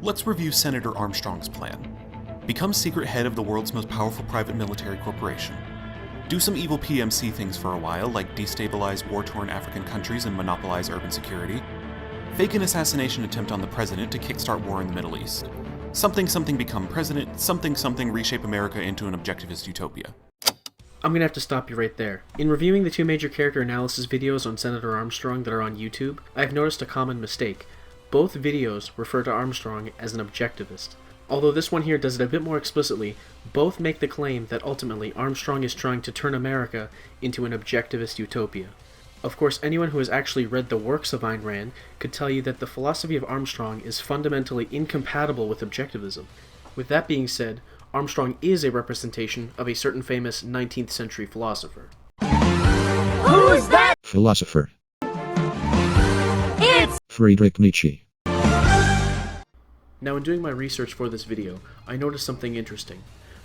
Let's review Senator Armstrong's plan. Become secret head of the world's most powerful private military corporation. Do some evil PMC things for a while, like destabilize war-torn African countries and monopolize urban security. Fake an assassination attempt on the president to kickstart war in the Middle East. Something become president, something reshape America into an objectivist utopia. I'm gonna have to stop you right there. In reviewing the two major character analysis videos on Senator Armstrong that are on YouTube, I've noticed a common mistake. Both videos refer to Armstrong as an objectivist. Although this one here does it a bit more explicitly, both make the claim that ultimately Armstrong is trying to turn America into an objectivist utopia. Of course, anyone who has actually read the works of Ayn Rand could tell you that the philosophy of Armstrong is fundamentally incompatible with objectivism. With that being said, Armstrong is a representation of a certain famous 19th century philosopher. Who's that philosopher? It's Friedrich Nietzsche. Now, in doing my research for this video, I noticed something interesting.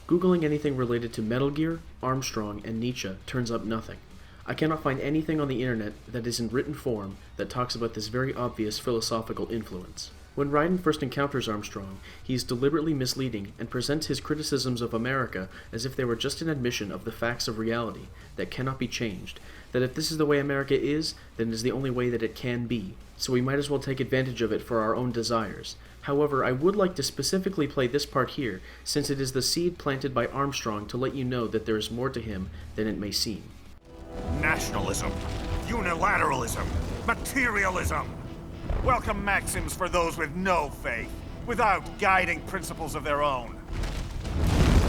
Googling anything related to Metal Gear, Armstrong, and Nietzsche turns up nothing. I cannot find anything on the internet that is in written form that talks about this very obvious philosophical influence. When Ryden first encounters Armstrong, he is deliberately misleading and presents his criticisms of America as if they were just an admission of the facts of reality that cannot be changed, that if this is the way America is, then it is the only way that it can be, so we might as well take advantage of it for our own desires. However, I would like to specifically play this part here, since it is the seed planted by Armstrong to let you know that there is more to him than it may seem. Nationalism, unilateralism, materialism. Welcome maxims for those with no faith, without guiding principles of their own.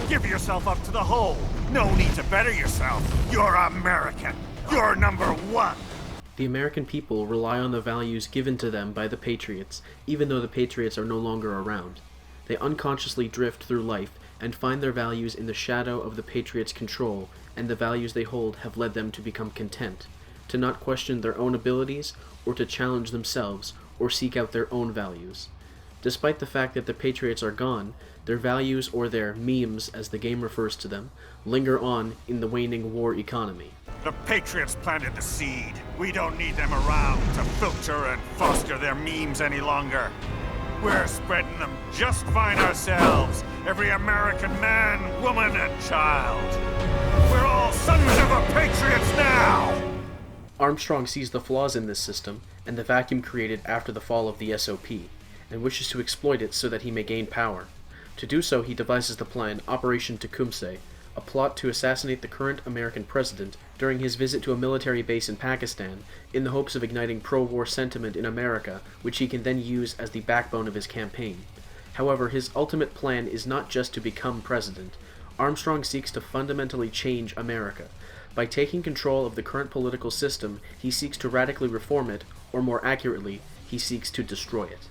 Give yourself up to the whole. No need to better yourself. You're American. You're number one. The American people rely on the values given to them by the Patriots, even though the Patriots are no longer around. They unconsciously drift through life and find their values in the shadow of the Patriots' control, and the values they hold have led them to become content, to not question their own abilities, or to challenge themselves, or seek out their own values. Despite the fact that the Patriots are gone, their values, or their memes as the game refers to them, linger on in the waning war economy. The Patriots planted the seed. We don't need them around to filter and foster their memes any longer. We're spreading them just fine ourselves. Every American man, woman, and child. We're all sons of the Patriots now! Armstrong sees the flaws in this system, and the vacuum created after the fall of the SOP, and wishes to exploit it so that he may gain power. To do so, he devises the plan Operation Tecumseh, a plot to assassinate the current American president during his visit to a military base in Pakistan, in the hopes of igniting pro-war sentiment in America, which he can then use as the backbone of his campaign. However, his ultimate plan is not just to become president. Armstrong seeks to fundamentally change America. By taking control of the current political system, he seeks to radically reform it, or more accurately, he seeks to destroy it.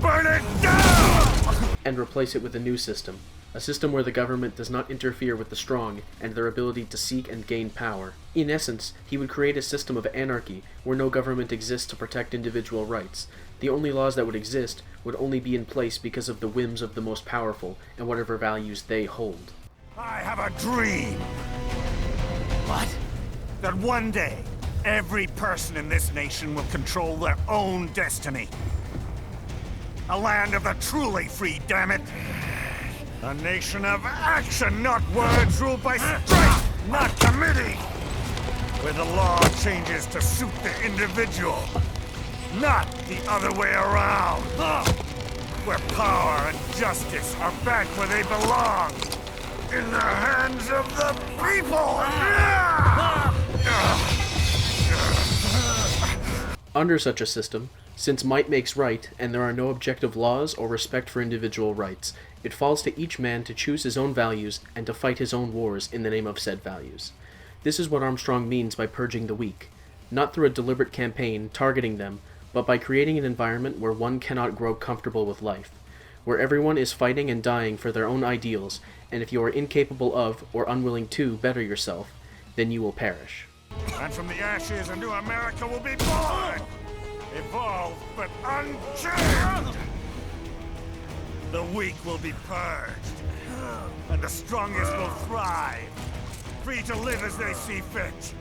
Burn it down! And replace it with a new system. A system where the government does not interfere with the strong and their ability to seek and gain power. In essence, he would create a system of anarchy where no government exists to protect individual rights. The only laws that would exist would only be in place because of the whims of the most powerful and whatever values they hold. I have a dream. What? That one day, every person in this nation will control their own destiny. A land of the truly free, damn it. A nation of action, not words, ruled by strength, not committee. Where the law changes to suit the individual, not the other way around. Where power and justice are back where they belong. In the hands of the people! Under such a system, since might makes right, and there are no objective laws or respect for individual rights, it falls to each man to choose his own values and to fight his own wars in the name of said values. This is what Armstrong means by purging the weak, not through a deliberate campaign targeting them, but by creating an environment where one cannot grow comfortable with life, where everyone is fighting and dying for their own ideals, and if you are incapable of or unwilling to better yourself, then you will perish. And from the ashes a new America will be born! Evolved but unchanged! The weak will be purged, and the strongest will thrive, free to live as they see fit.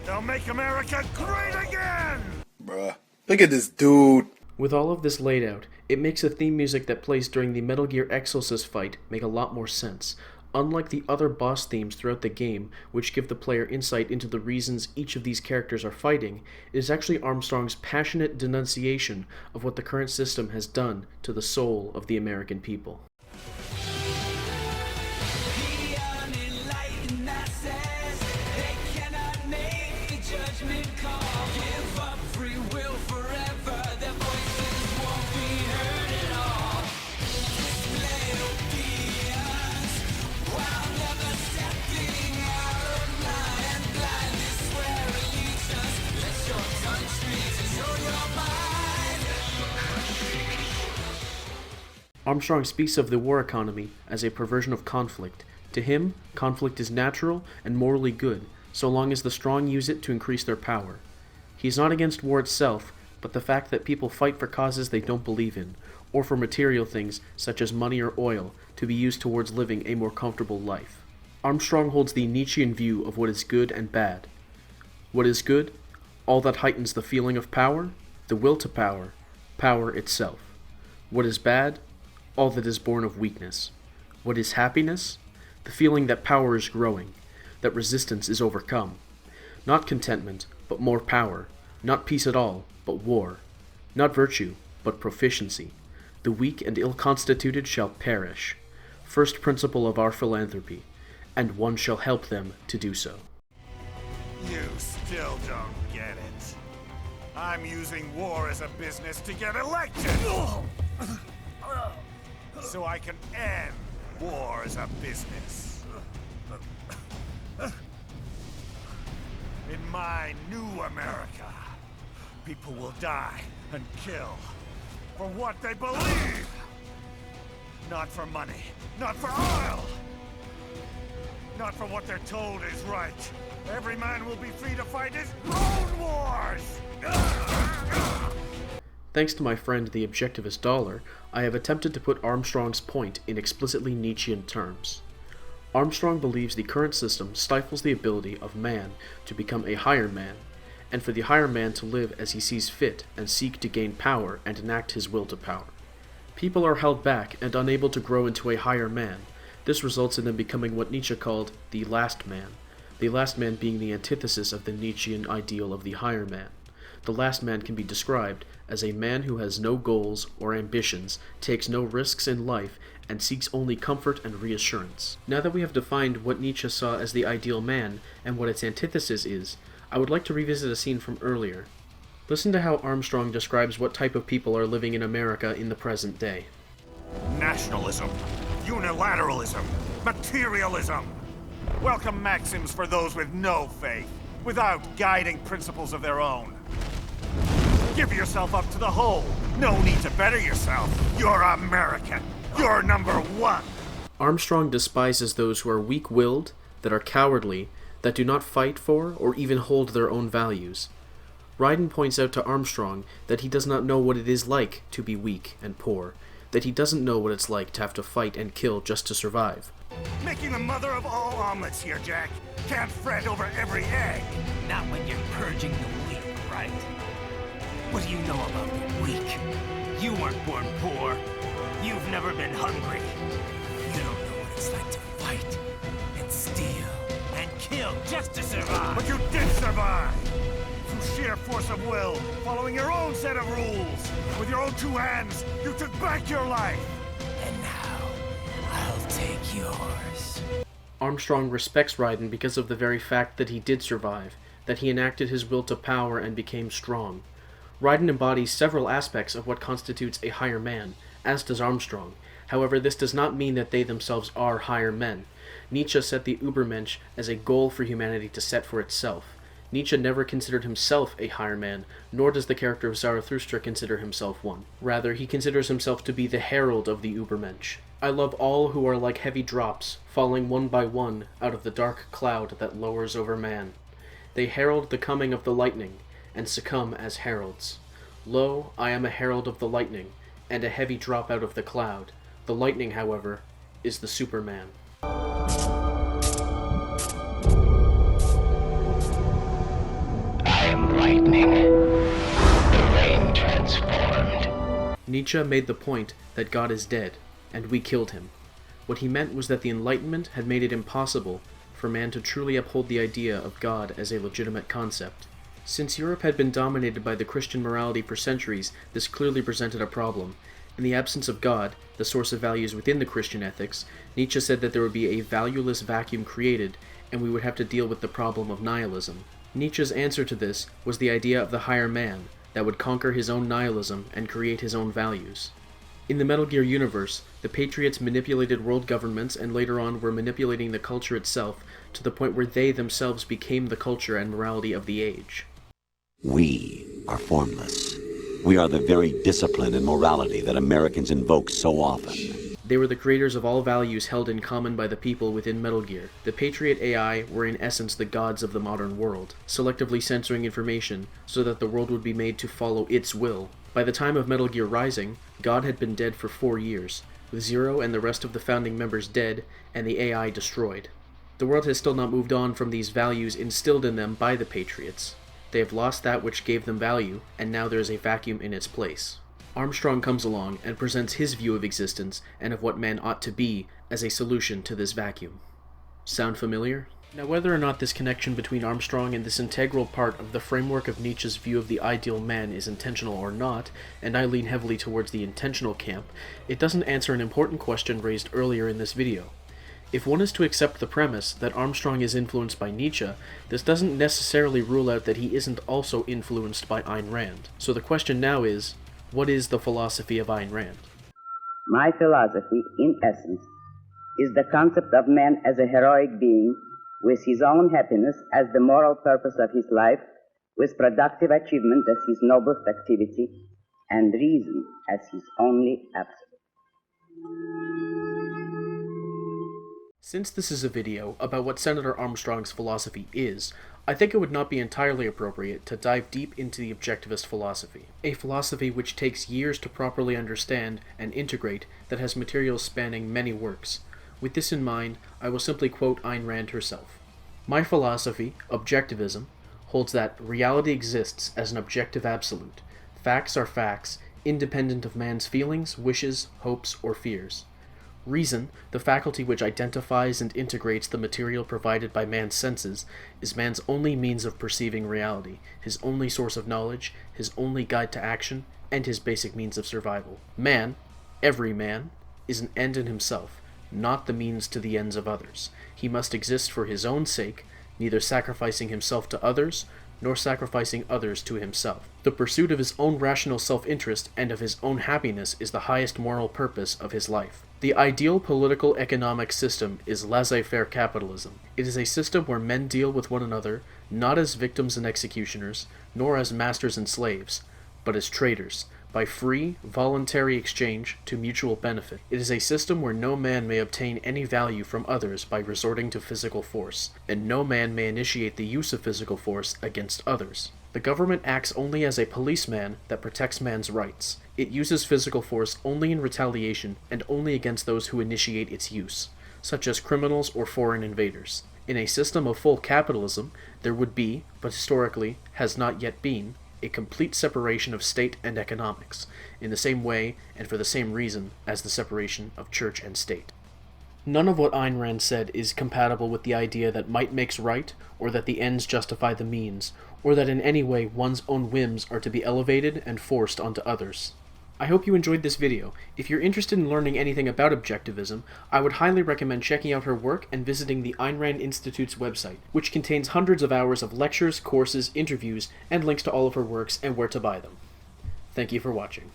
They'll make America great again! Bruh, look at this dude. With all of this laid out, It makes the theme music that plays during the Metal Gear Exorcist fight make a lot more sense. Unlike the other boss themes throughout the game, which give the player insight into the reasons each of these characters are fighting, it is actually Armstrong's passionate denunciation of what the current system has done to the soul of the American people. The unenlightened masses, they cannot make the judgment call. Give up free will forever, their voices won't be heard at all. Display obedience while never stepping out of line. Blindly swear allegiance, let your country control your mind. Armstrong speaks of the war economy as a perversion of conflict. To him, conflict is natural and morally good, so long as the strong use it to increase their power. He is not against war itself, but the fact that people fight for causes they don't believe in, or for material things such as money or oil to be used towards living a more comfortable life. Armstrong holds the Nietzschean view of what is good and bad. What is good? All that heightens the feeling of power, the will to power, power itself. What is bad? All that is born of weakness. What is happiness? The feeling that power is growing, that resistance is overcome. Not contentment, but more power. Not peace at all, but war. Not virtue, but proficiency. The weak and ill-constituted shall perish. First principle of our philanthropy, and one shall help them to do so. You still don't get it. I'm using war as a business to get elected! So I can end war as a business. In my new America, people will die and kill for what they believe. Not for money, not for oil, not for what they're told is right. Every man will be free to fight his own wars! Thanks to my friend the Objectivist Dollar, I have attempted to put Armstrong's point in explicitly Nietzschean terms. Armstrong believes the current system stifles the ability of man to become a higher man, and for the higher man to live as he sees fit and seek to gain power and enact his will to power. People are held back and unable to grow into a higher man. This results in them becoming what Nietzsche called the last man being the antithesis of the Nietzschean ideal of the higher man. The last man can be described as a man who has no goals or ambitions, takes no risks in life, and seeks only comfort and reassurance. Now that we have defined what Nietzsche saw as the ideal man and what its antithesis is, I would like to revisit a scene from earlier. Listen to how Armstrong describes what type of people are living in America in the present day. Nationalism, unilateralism, materialism. Welcome maxims for those with no faith, without guiding principles of their own. Give yourself up to the whole. No need to better yourself. You're American. You're number one. Armstrong despises those who are weak-willed, that are cowardly, that do not fight for or even hold their own values. Ryden points out to Armstrong that he does not know what it is like to be weak and poor, that he doesn't know what it's like to have to fight and kill just to survive. Making the mother of all omelets here, Jack. Can't fret over every egg. Not when you're purging the weak, right? What do you know about the weak? You weren't born poor. You've never been hungry. You don't know what it's like to fight and steal and kill just to survive. But you did survive. Through sheer force of will, following your own set of rules. With your own two hands, you took back your life. And now, I'll take yours. Armstrong respects Ryden because of the very fact that he did survive, that he enacted his will to power and became strong. Ryden embodies several aspects of what constitutes a higher man, as does Armstrong. However, this does not mean that they themselves are higher men. Nietzsche set the Übermensch as a goal for humanity to set for itself. Nietzsche never considered himself a higher man, nor does the character of Zarathustra consider himself one. Rather, he considers himself to be the herald of the Übermensch. I love all who are like heavy drops, falling one by one out of the dark cloud that lowers over man. They herald the coming of the lightning, and succumb as heralds. Lo, I am a herald of the lightning, and a heavy drop out of the cloud. The lightning, however, is the Superman. I am lightning. The rain transformed. Nietzsche made the point that God is dead, and we killed him. What he meant was that the Enlightenment had made it impossible for man to truly uphold the idea of God as a legitimate concept. Since Europe had been dominated by the Christian morality for centuries, this clearly presented a problem. In the absence of God, the source of values within the Christian ethics, Nietzsche said that there would be a valueless vacuum created, and we would have to deal with the problem of nihilism. Nietzsche's answer to this was the idea of the higher man, that would conquer his own nihilism and create his own values. In the Metal Gear universe, the Patriots manipulated world governments and later on were manipulating the culture itself to the point where they themselves became the culture and morality of the age. We are formless. We are the very discipline and morality that Americans invoke so often. They were the creators of all values held in common by the people within Metal Gear. The Patriot AI were in essence the gods of the modern world, selectively censoring information so that the world would be made to follow its will. By the time of Metal Gear Rising, God had been dead for 4 years, with Zero and the rest of the founding members dead and the AI destroyed. The world has still not moved on from these values instilled in them by the Patriots. They have lost that which gave them value, and now there is a vacuum in its place. Armstrong comes along and presents his view of existence and of what man ought to be as a solution to this vacuum. Sound familiar? Now, whether or not this connection between Armstrong and this integral part of the framework of Nietzsche's view of the ideal man is intentional or not, and I lean heavily towards the intentional camp, it doesn't answer an important question raised earlier in this video. If one is to accept the premise that Armstrong is influenced by Nietzsche, this doesn't necessarily rule out that he isn't also influenced by Ayn Rand. So the question now is, what is the philosophy of Ayn Rand? My philosophy, in essence, is the concept of man as a heroic being, with his own happiness as the moral purpose of his life, with productive achievement as his noblest activity, and reason as his only absolute. Since this is a video about what Senator Armstrong's philosophy is, I think it would not be entirely appropriate to dive deep into the Objectivist philosophy, a philosophy which takes years to properly understand and integrate that has materials spanning many works. With this in mind, I will simply quote Ayn Rand herself. My philosophy, Objectivism, holds that reality exists as an objective absolute. Facts are facts, independent of man's feelings, wishes, hopes, or fears. Reason, the faculty which identifies and integrates the material provided by man's senses, is man's only means of perceiving reality, his only source of knowledge, his only guide to action, and his basic means of survival. Man, every man, is an end in himself, not the means to the ends of others. He must exist for his own sake, neither sacrificing himself to others, nor sacrificing others to himself. The pursuit of his own rational self-interest and of his own happiness is the highest moral purpose of his life. The ideal political economic system is laissez-faire capitalism. It is a system where men deal with one another not as victims and executioners, nor as masters and slaves, but as traders, by free, voluntary exchange to mutual benefit. It is a system where no man may obtain any value from others by resorting to physical force, and no man may initiate the use of physical force against others. The government acts only as a policeman that protects man's rights. It uses physical force only in retaliation and only against those who initiate its use, such as criminals or foreign invaders. In a system of full capitalism, there would be, but historically has not yet been, a complete separation of state and economics, in the same way and for the same reason as the separation of church and state. None of what Ayn Rand said is compatible with the idea that might makes right, or that the ends justify the means, or that in any way one's own whims are to be elevated and forced onto others. I hope you enjoyed this video. If you're interested in learning anything about Objectivism, I would highly recommend checking out her work and visiting the Ayn Rand Institute's website, which contains hundreds of hours of lectures, courses, interviews, and links to all of her works and where to buy them. Thank you for watching.